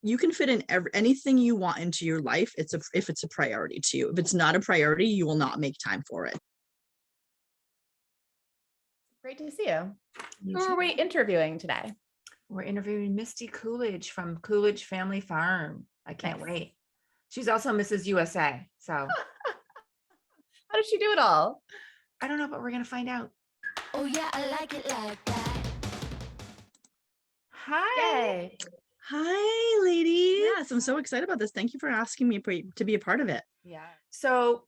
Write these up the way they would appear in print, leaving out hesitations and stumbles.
you can fit in anything you want into your life. If it's a priority to you. If it's not a priority, you will not make time for it. Great to see you. You Who are too. we interviewing today? We're interviewing Misty Coolidge from Coolidge Family Farm. I can't Nice. wait. She's also Mrs. USA. So How did she do it all? I don't know, but we're going to find out. Oh yeah, I like it like that. Hi. Yay. Hi, ladies. Yes, I'm so excited about this. Thank you for asking me to be a part of it. Yeah. So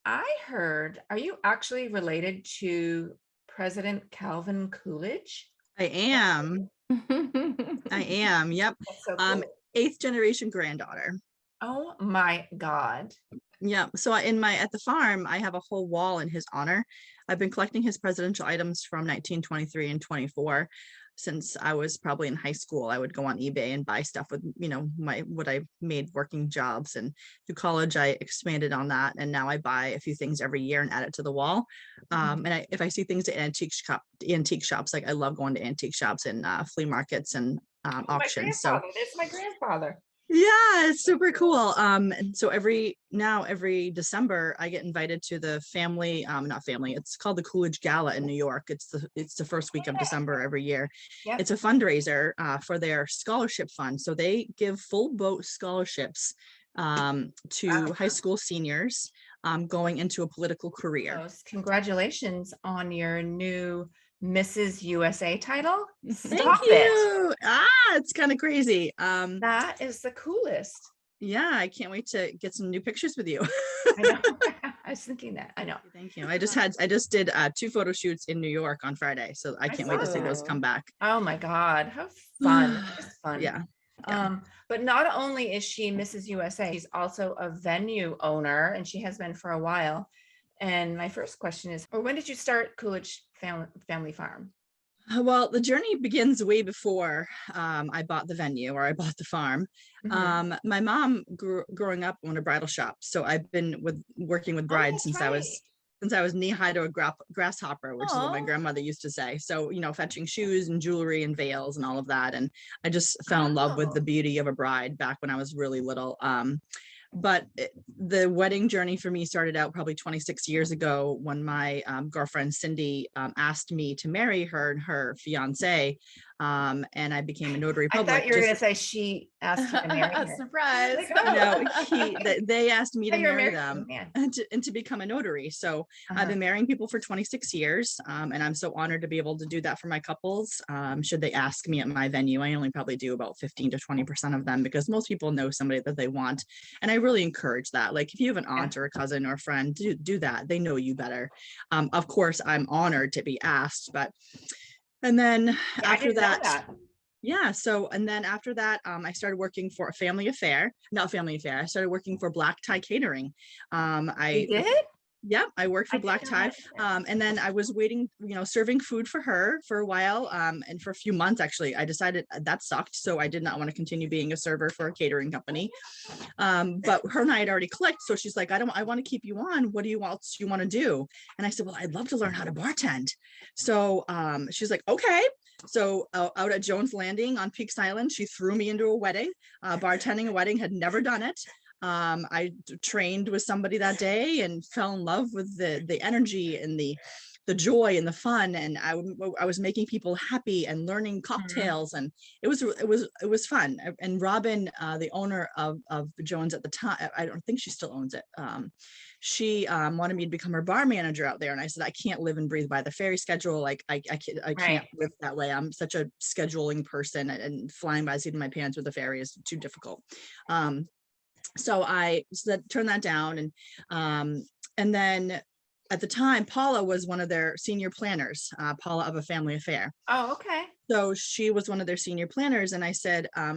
I heard, are you actually related to President Calvin Coolidge? I am. I am. Yep. That's so cool. 8th generation granddaughter. Oh my God. Yeah. So at the farm, I have a whole wall in his honor. I've been collecting his presidential items from 1923 and 24 since I was probably in high school. I would go on eBay and buy stuff with, what I made working jobs, and through college, I expanded on that. And now I buy a few things every year and add it to the wall. And if I see things at antique shops, like I love going to antique shops and flea markets and auctions. So that's my grandfather. yeah, it's super cool. And so every December I get invited to the family, not family, it's called the Coolidge Gala in New York. It's the first week of December every year. Yep. It's a fundraiser for their scholarship fund. So they give full boat scholarships to high school seniors going into a political career. Congratulations on your new Mrs. USA title. Thank Stop it. you. It's kind of crazy. That is the coolest. Yeah, I can't wait to get some new pictures with you. I know. I was thinking that. I know. Thank you. I just did 2 photo shoots in New York on Friday, so I can't wait to see those come back. Oh my God, how fun. Just fun. Yeah. But not only is she Mrs. USA, she's also a venue owner, and she has been for a while. And my first question is, when did you start Coolidge Family Farm? Well, the journey begins way before I bought the venue, or I bought the farm. Mhm. My mom growing up owned a bridal shop, so I've been working with brides since I was knee high to a grasshopper, which is what my grandmother used to say. So, fetching shoes and jewelry and veils and all of that. And I just fell in love with the beauty of a bride back when I was really little. But the wedding journey for me started out probably 26 years ago when my girlfriend Cindy asked me to marry her and her fiance, and I became a notary public. I thought you were going to say she asked you to marry her. Surprise. No, they asked me to marry them man. and to become a notary. So I've been marrying people for 26 years, and I'm so honored to be able to do that for my couples. Should they ask me at my venue, I only probably do about 15 to 20% of them, because most people know somebody that they want. And I really encourage that. Like, if you have an aunt or a cousin or a friend, do that. They know you better. Of course, I'm honored to be asked, and then after that. Yeah. So, and then after that, I started working for I started working for Black Tie Catering. You did? Yeah, I worked for Black Tie. And then I was waiting, serving food for her for a while. And for a few months, actually, I decided that sucked. So I did not want to continue being a server for a catering company. But her and I had already clicked. So she's like, I want to keep you on. What do you want to do? And I said, well, I'd love to learn how to bartend. So she's like, okay. So out at Jones Landing on Peaks Island, she threw me into a wedding, bartending a wedding, had never done it. I trained with somebody that day and fell in love with the energy and the joy and the fun. And I was making people happy and learning cocktails, and it was fun. And Robin, the owner of Jones at the time, I don't think she still owns it. She wanted me to become her bar manager out there. And I said, I can't live and breathe by the ferry schedule. Like I can't live that way. I'm such a scheduling person, and flying by the seat of my pants with the ferry is too difficult. So I turned that down. And then at the time, Paula was one of their senior planners, Paula of A Family Affair. Oh, okay. So she was one of their senior planners. And I said, I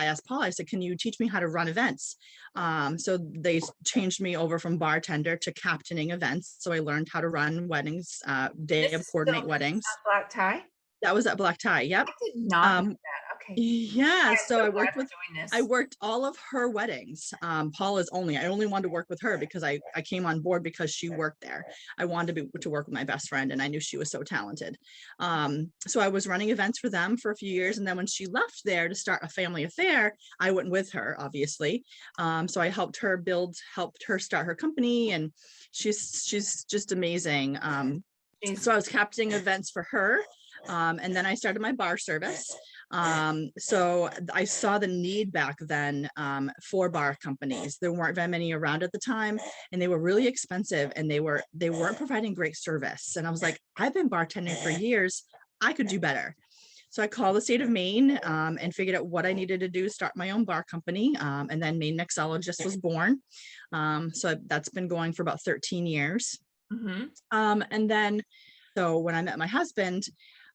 asked Paula, I said, can you teach me how to run events? So they changed me over from bartender to captaining events. So I learned how to run weddings, coordinate weddings. Black Tie? That was at Black Tie. Yep. I did not know that. Okay. Yeah, I'm so I glad worked we're with doing this. I worked all of her weddings. Paula's only. I only wanted to work with her because I came on board because she worked there. I wanted to work with my best friend, and I knew she was so talented. So I was running events for them for a few years, and then when she left there to start a family affair, I went with her, obviously. So I helped her start her company, and she's just amazing. So I was captaining events for her. And then I started my bar service. So I saw the need back then for bar companies. There weren't very many around at the time, and they were really expensive, and they weren't providing great service. And I was like, I've been bartending for years. I could do better. So I called the state of Maine and figured out what I needed to do to start my own bar company. And then Maine Mixologist was born. So that's been going for about 13 years. Mhm. And then, so when I met my husband,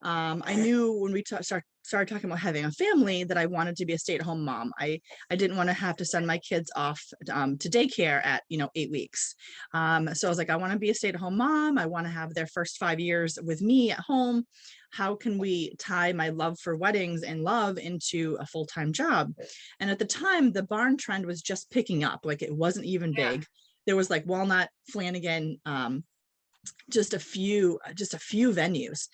I knew when we started talking about having a family that I wanted to be a stay-at-home mom. I didn't want to have to send my kids off to daycare at 8 weeks. So I was like, I want to be a stay-at-home mom. I want to have their first 5 years with me at home. How can we tie my love for weddings and love into a full-time job? And at the time, the barn trend was just picking up. Like, it wasn't even big. There was like Walnut, Flanagan, just a few venues.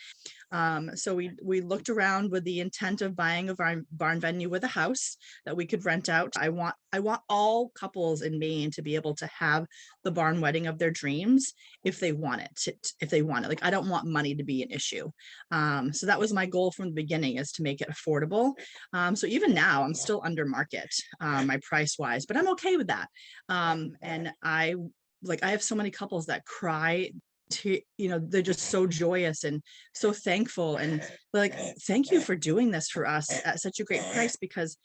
So we looked around with the intent of buying a barn venue with a house that we could rent out. I want all couples in Maine to be able to have the barn wedding of their dreams if they want it. Like, I don't want money to be an issue. So that was my goal from the beginning, is to make it affordable. So even now I'm still under market, my price wise, but I'm okay with that. And I have so many couples that cry to, they're just so joyous and so thankful, and like, thank you for doing this for us at such a great price, because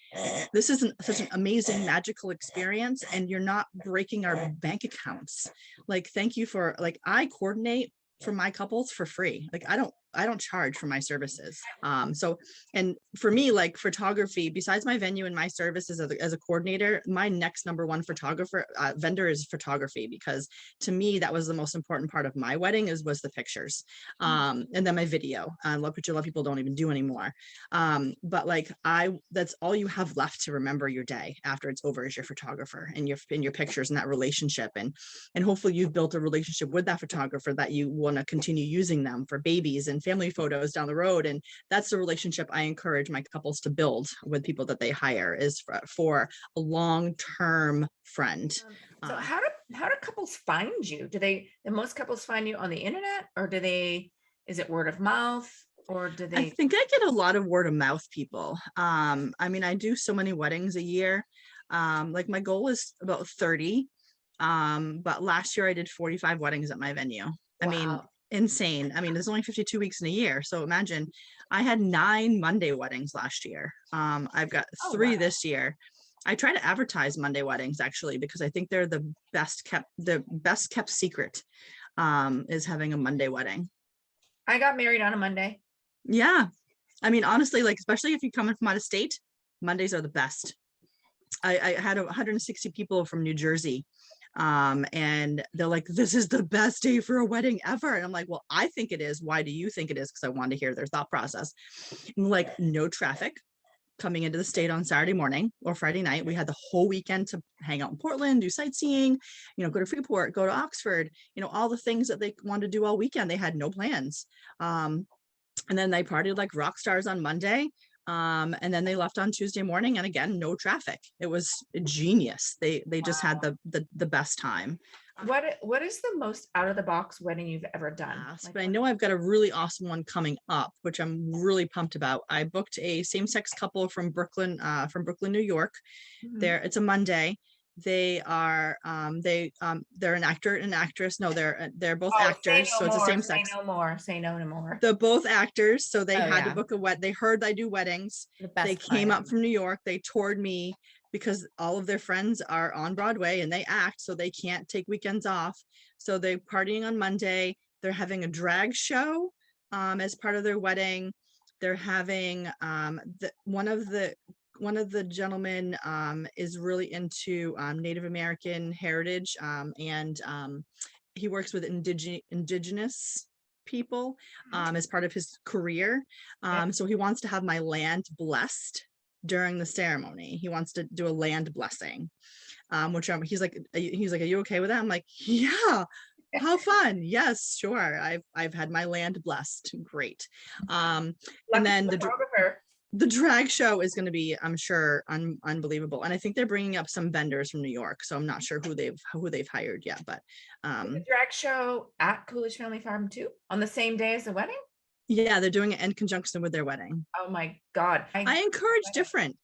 this isn't such an amazing magical experience, and you're not breaking our bank accounts. Like, thank you for, like, I coordinate for my couples for free. Like, I don't charge for my services. So, and for me, like, photography, besides my venue and my services as a coordinator, my next number one vendor is photography, because to me, that was the most important part of my wedding was the pictures. And then my video, which a lot of people don't even do anymore. But like, that's all you have left to remember your day after it's over, is your photographer and your pictures and that relationship. And hopefully you've built a relationship with that photographer that you want to continue using them for babies and family photos down the road. And that's the relationship I encourage my couples to build with people that they hire, is for a long-term friend. So how do couples find you? Do most couples find you on the internet, or is it word of mouth, or do they? I think I get a lot of word of mouth people. I mean, I do so many weddings a year. Like, my goal is about 30. But last year I did 45 weddings at my venue. I mean, insane. I mean, there's only 52 weeks in a year. So imagine, I had 9 Monday weddings last year. I've got 3 this year. I try to advertise Monday weddings, actually, because I think they're the best kept secret, is having a Monday wedding. I got married on a Monday. Yeah. I mean, honestly, like, especially if you're coming from out of state, Mondays are the best. I had 160 people from New Jersey. And they're like, this is the best day for a wedding ever. And I'm like, well, I think it is. Why do you think it is? Because I wanted to hear their thought process. And like, no traffic coming into the state on Saturday morning or Friday night. We had the whole weekend to hang out in Portland, do sightseeing, go to Freeport, go to Oxford, all the things that they wanted to do all weekend. They had no plans. And then they partied like rock stars on Monday. And then they left on Tuesday morning, and again, no traffic. It was genius. They just had the best time. What is the most out of the box wedding you've ever done? But I know I've got a really awesome one coming up, which I'm really pumped about. I booked a same-sex couple from Brooklyn, New York. It's a Monday. They are they're an actor and actress. No, they're both actors. So it's the same sex. Say no more. They're both actors. So they had to book they heard I do weddings. They came up from New York. They toured me because all of their friends are on Broadway and they act, so they can't take weekends off. So they're partying on Monday. They're having a drag show as part of their wedding. They're having one of the gentlemen is really into Native American heritage, and he works with indigenous people as part of his career. So he wants to have my land blessed during the ceremony. He wants to do a land blessing, which he's like, are you okay with that? I'm like, yeah. How fun. Yes, sure. I've had my land blessed. Great. And then the drag show is going to be, I'm sure, unbelievable. And I think they're bringing up some vendors from New York. So I'm not sure who they've hired yet, but the drag show at Coolidge Family Farm too, on the same day as the wedding. Yeah, they're doing it in conjunction with their wedding. Oh my God. I encourage different.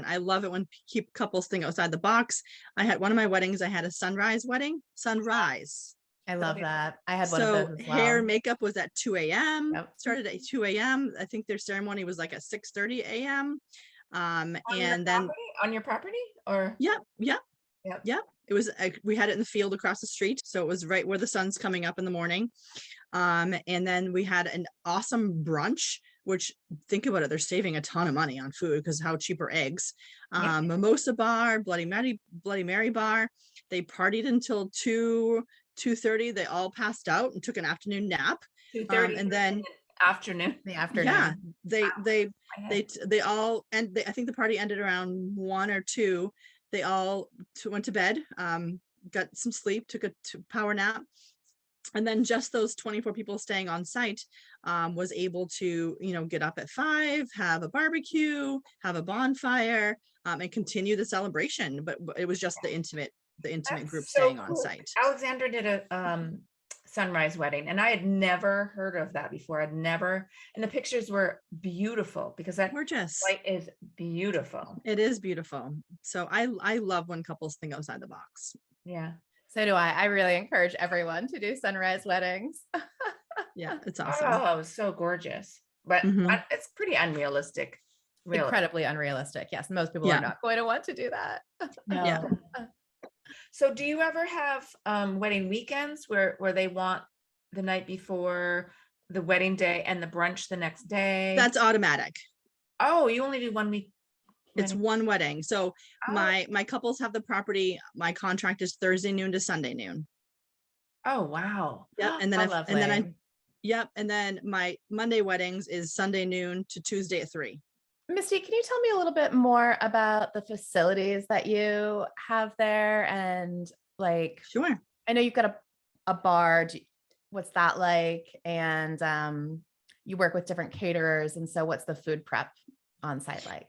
I love it when couples think outside the box. I had one of my weddings, I had a sunrise wedding. Sunrise. I love that. I had one of So those as well. hair and makeup was at 2 a.m. Yep. Started at 2 a.m. I think their ceremony was like at 6:30 a.m. And then on your property or Yep. It was, we had it in the field across the street. So it was right where the sun's coming up in the morning. And then we had an awesome brunch, which, think about it, they're saving a ton of money on food because how cheap are eggs. Mimosa bar, Bloody Mary bar. They partied until 2:30. They all passed out and took an afternoon nap. 2:30 and then afternoon. The afternoon. Yeah, they all, and I think the party ended around 1 or 2. They all went to bed, got some sleep, took a power nap. And then just those 24 people staying on site was able to, get up at 5, have a barbecue, have a bonfire, and continue the celebration. But it was just the intimate group staying on site. Alexandra did a sunrise wedding, and I had never heard of that before. And the pictures were beautiful because that Gorgeous. light is beautiful. It is beautiful. So I love when couples think outside the box. Yeah. So do I. I really encourage everyone to do sunrise weddings. Yeah, it's awesome. Oh, it was so gorgeous, but it's pretty unrealistic. Really. Incredibly unrealistic. Yes, most people are not going to want to do that. No. Yeah. So do you ever have wedding weekends where they want the night before the wedding day and the brunch the next day? That's automatic. Oh, you only do 1 week. It's one wedding. So my couples have the property. My contract is Thursday noon to Sunday noon. Oh, wow. Yeah. And then my Monday weddings is Sunday noon to Tuesday at 3. Misty, can you tell me a little bit more about the facilities that you have there? And Sure. I know you've got a bar. What's that like? And you work with different caterers. And so what's the food prep on site like?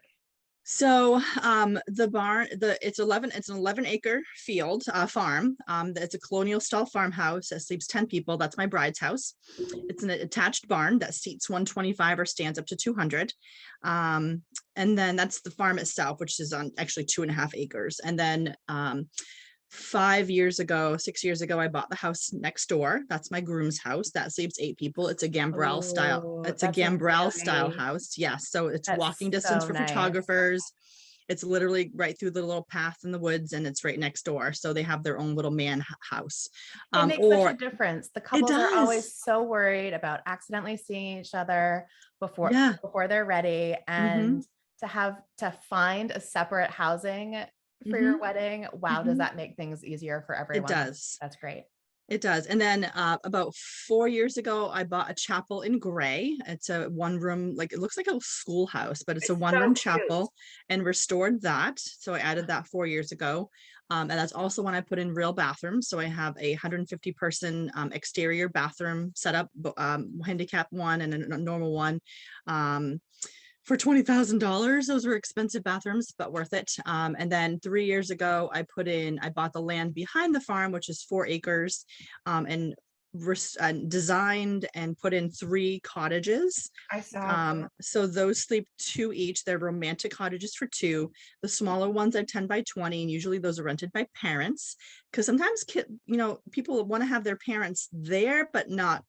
So the barn, it's an 11-acre field farm. It's a colonial style farmhouse that sleeps 10 people. That's my bride's house. It's an attached barn that seats 125 or stands up to 200. And then that's the farm itself, which is on actually 2.5 acres. And then 6 years ago, I bought the house next door. That's my groom's house. That sleeps 8 people. It's a gambrel style. It's a gambrel style house. Yes. So it's walking distance for photographers. It's literally right through the little path in the woods, and it's right next door. So they have their own little man house. It makes such a difference. The couples are always so worried about accidentally seeing each other before they're ready, and to find a separate housing for your wedding. Wow. Does that make things easier for everyone? It does. That's great. It does. And then about 4 years ago, I bought a chapel in Gray. It's a 1-room, it looks like a schoolhouse, but it's a 1-room chapel, and restored that. So I added that 4 years ago. And that's also when I put in real bathrooms. So I have a 150 person exterior bathroom set up, handicap one and a normal one. For $20,000. Those were expensive bathrooms, but worth it. And then 3 years ago, I bought the land behind the farm, which is 4 acres, and designed and put in 3 cottages. I saw. So those sleep 2 each. They're romantic cottages for 2. The smaller ones are 10 by 20, and usually those are rented by parents, because sometimes people want to have their parents there, but not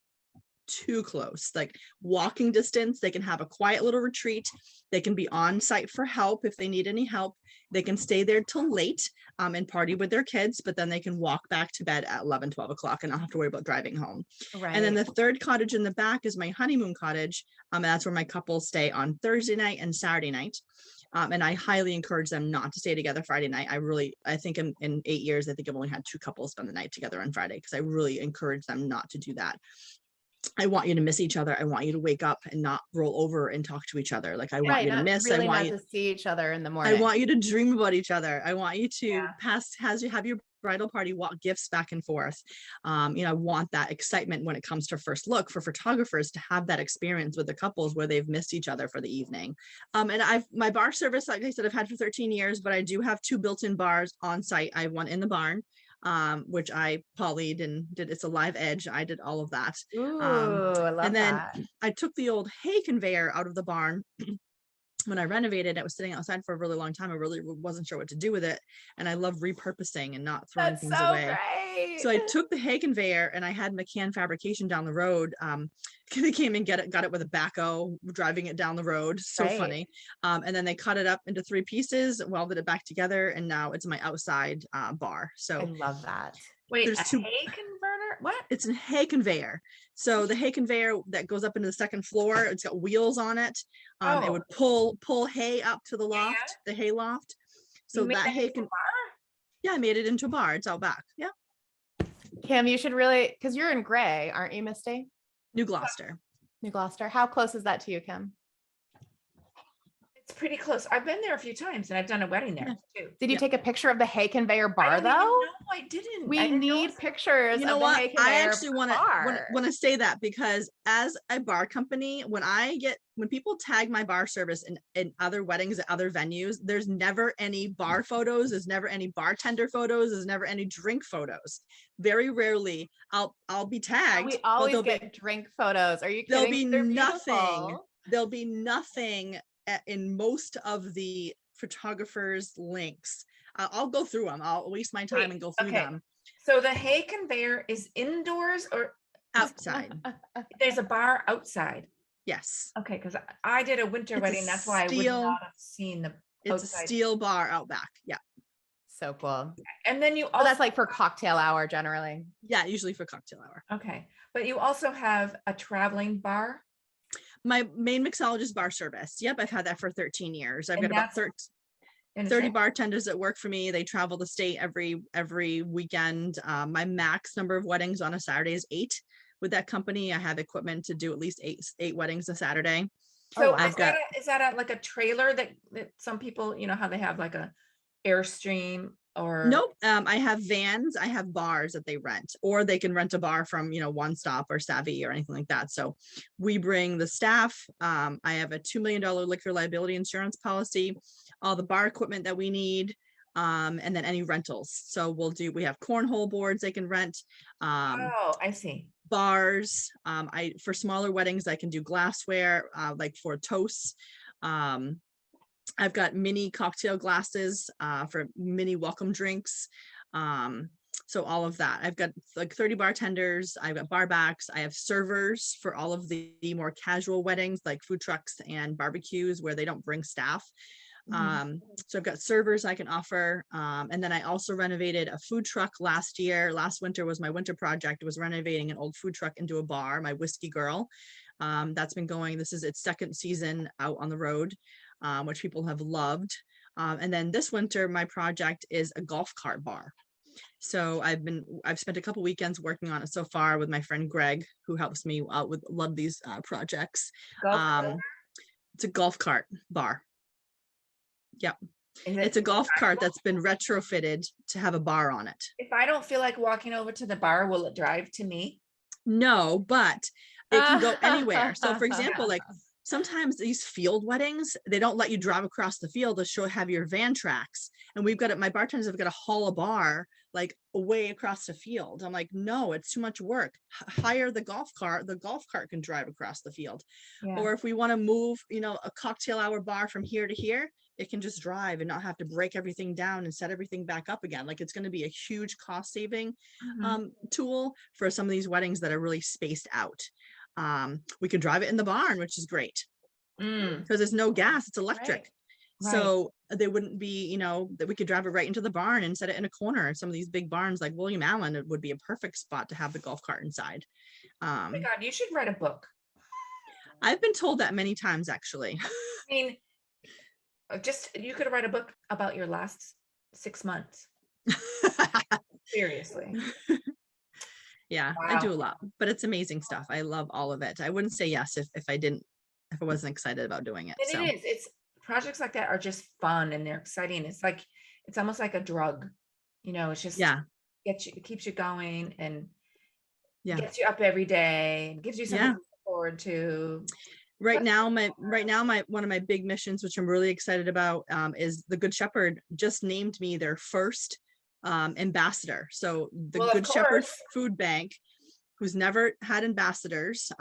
too close, walking distance. They can have a quiet little retreat. They can be on site for help if they need any help. They can stay there till late and party with their kids, but then they can walk back to bed at 11, 12 o'clock and not have to worry about driving home. Right. And then the 3rd cottage in the back is my honeymoon cottage. And that's where my couples stay on Thursday night and Saturday night. And I highly encourage them not to stay together Friday night. I think in 8 years, I think I've only had 2 couples spend the night together on Friday, because I really encourage them not to do that. I want you to miss each other. I want you to wake up and not roll over and talk to each other. Like I want you to miss. Really I want not you to see each other in the morning. I want you to dream about each other. I want you to have your bridal party walk gifts back and forth. I want that excitement when it comes to first look for photographers to have that experience with the couples where they've missed each other for the evening. And my bar service, like I said, I've had for 13 years, but I do have 2 built-in bars on site. I have one in the barn, which I polyed and did. It's a live edge. I did all of that. Ooh, I love and then that. I took the old hay conveyor out of the barn. When I renovated, it was sitting outside for a really long time. I really wasn't sure what to do with it. And I love repurposing and not throwing things away. Great. So I took the hay conveyor and I had McCann Fabrication down the road. They came and got it with a backhoe, driving it down the road. So funny. And then they cut it up into 3 pieces, welded it back together, and now it's my outside bar. So I love that. Wait, there's a 2 hay converter? What? It's a hay conveyor. So the hay conveyor that goes up into the 2nd floor, it's got wheels on it. It would pull hay up to the loft, the hay loft. So that hay can. Yeah, I made it into a bar. It's out back. Yeah. Kim, you should really, because you're in Gray, aren't you, Misty? New Gloucester. New Gloucester. How close is that to you, Kim? It's pretty close. I've been there a few times and I've done a wedding there too. Did you take a picture of the hay conveyor bar though? No, I didn't. We need pictures. You know of what? The hay conveyor I actually want bar. to say that because as a bar company, when people tag my bar service in other weddings at other venues, there's never any bar photos. There's never any bartender photos. There's never any drink photos. Very rarely I'll be tagged. We always get drink photos. Are you kidding? There'll be nothing in most of the photographers' links. I'll go through them. I'll waste my time and go through them. So the hay conveyor is indoors or outside? There's a bar outside. Yes. Okay, because I did a winter wedding. That's why I would not have seen the It's outside. A steel bar out back. Yeah. So cool. And then you also that's like for cocktail hour generally. Yeah, usually for cocktail hour. Okay. But you also have a traveling bar. My main mixologist bar service. Yep, I've had that for 13 years. I've got about 30 bartenders that work for me. They travel the state every weekend. My max number of weddings on a Saturday is 8. With that company, I have equipment to do at least 8 weddings a Saturday. So is that like a trailer that some people, how they have like a Airstream or? Nope. I have vans. I have bars that they rent, or they can rent a bar from, One Stop or Savvy or anything like that. So we bring the staff. I have a $2 million liquor liability insurance policy, all the bar equipment that we need, and then any rentals. So we have cornhole boards they can rent. I see. Bars. For smaller weddings, I can do glassware, like for toasts. I've got mini cocktail glasses for mini welcome drinks. So all of that. I've got like 30 bartenders. I've got bar backs. I have servers for all of the more casual weddings, like food trucks and barbecues where they don't bring staff. So I've got servers I can offer. And then I also renovated a food truck last year. Last winter was my winter project. It was renovating an old food truck into a bar, my Whiskey Girl. That's been going, this is its 2nd season out on the road, which people have loved. And then this winter, my project is a golf cart bar. So I've spent a couple weekends working on it so far with my friend Greg, who helps me out with a lot of these projects. It's a golf cart bar. Yep. It's a golf cart that's been retrofitted to have a bar on it. If I don't feel like walking over to the bar, will it drive to me? No, but it can go anywhere. So for example, like sometimes these field weddings, they don't let you drive across the field to have your van tracks. And my bartenders have got to haul a bar like away across the field. I'm like, no, it's too much work. Hire the golf cart. The golf cart can drive across the field. Yeah. Or if we want to move, a cocktail hour bar from here to here, it can just drive and not have to break everything down and set everything back up again. Like it's going to be a huge cost saving tool for some of these weddings that are really spaced out. We can drive it in the barn, which is great because there's no gas, it's electric. Right. So they wouldn't be, that we could drive it right into the barn and set it in a corner. Some of these big barns like William Allen, it would be a perfect spot to have the golf cart inside. Oh my God, you should write a book. I've been told that many times, actually. I mean, you could write a book about your last 6 months. Seriously. Yeah, Wow. I do a lot, but it's amazing stuff. I love all of it. I wouldn't say yes if I wasn't excited about doing it. And So it is. It's projects like that are just fun and they're exciting. It's almost like a drug. It's just yeah, it keeps you going and yeah. gets you up every day and gives you something Yeah. to look forward to. Right now, my one of my big missions, which I'm really excited about, is the Good Shepherd just named me their first ambassador. So the Well, of Good Shepherd course. Food Bank, who's never had ambassadors,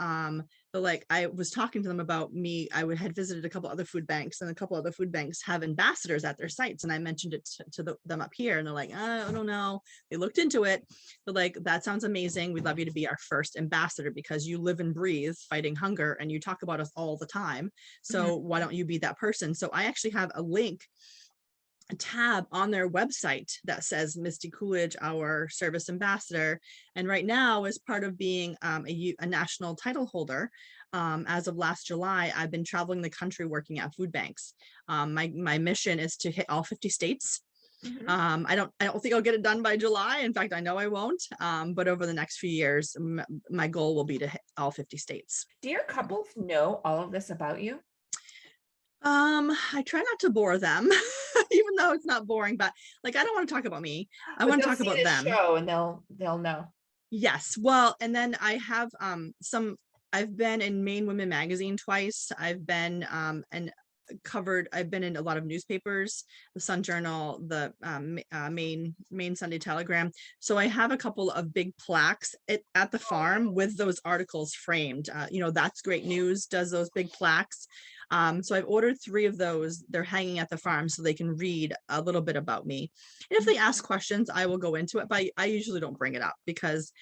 but like I was talking to them about me, had visited a couple other food banks, and a couple other food banks have ambassadors at their sites, and I mentioned it to them up here, and they're like, I don't know. They looked into it. They're like, that sounds amazing. We'd love you to be our first ambassador because you live and breathe fighting hunger, and you talk about us all the time. So why don't you be that person? So I actually have a tab on their website that says Misty Coolidge, our service ambassador. And right now, as part of being a national title holder, as of last July, I've been traveling the country working at food banks. My mission is to hit all 50 states. I don't think I'll get it done by July. In fact, I know I won't. But over the next few years, my goal will be to hit all 50 states. Do your couples know all of this about you? I try not to bore them, even though it's not boring, but like, I don't want to talk about me. I want to talk about them. Show and they'll know. Yes. Well, and then I have I've been in Maine Women Magazine twice. I've been I've been in a lot of newspapers, the Sun Journal, the Maine Sunday Telegram. So I have a couple of big plaques at the farm with those articles framed. That's Great News does those big plaques. So I've ordered 3 of those. They're hanging at the farm so they can read a little bit about me. And if they ask questions, I will go into it, but I usually don't bring it up because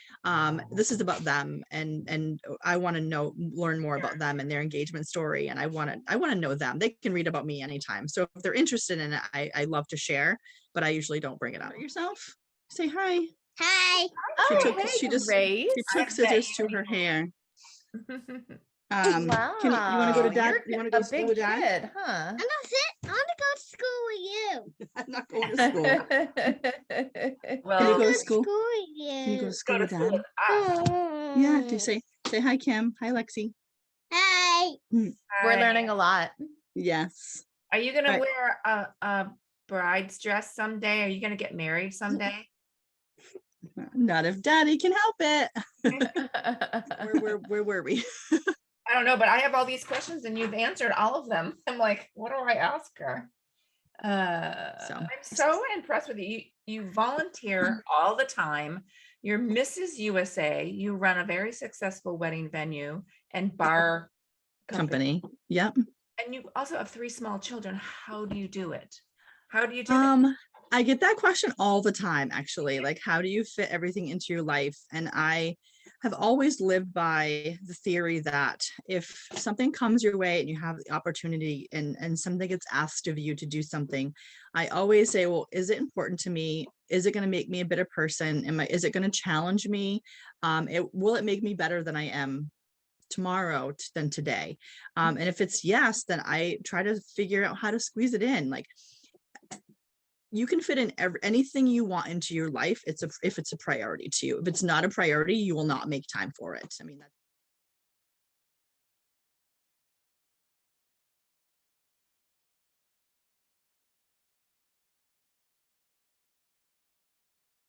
this is about them, and I want to learn more about them and their engagement story. And I want to know them. They can read about me anytime. So if they're interested in it, I love to share, but I usually don't bring it up. Yourself, say hi. Hi. She took scissors to her hair. Wow. You want to go to dad? You want to go to a school big with dad? kid, huh? I'm not fit. I want to go to school with you. I'm not going to school. Well, Can you go to Go school? with Can you go you. to school go to with school dad? with us. Yeah. Do you say hi, Kim? Hi, Lexi. Hi. We're Hi. learning a lot. Yes. Are you gonna Right. wear a bride's dress someday? Are you gonna get married someday? Not if daddy can help it. Where were we? I don't know, but I have all these questions and you've answered all of them. I'm like, what do I ask her? I'm so impressed with you. You volunteer all the time. You're Mrs. USA. You run a very successful wedding venue and bar company. Yep. And you also have 3 small children. How do you do it? How do you do it? I get that question all the time, actually. Like, how do you fit everything into your life? And I have always lived by the theory that if something comes your way and you have the opportunity and something gets asked of you to do something, I always say, well, is it important to me? Is it going to make me a better person? Is it going to challenge me? Will it make me better than I am tomorrow than today? And if it's yes, then I try to figure out how to squeeze it in. Like, you can fit in anything you want into your life. If it's a priority to you. If it's not a priority, you will not make time for it. I mean,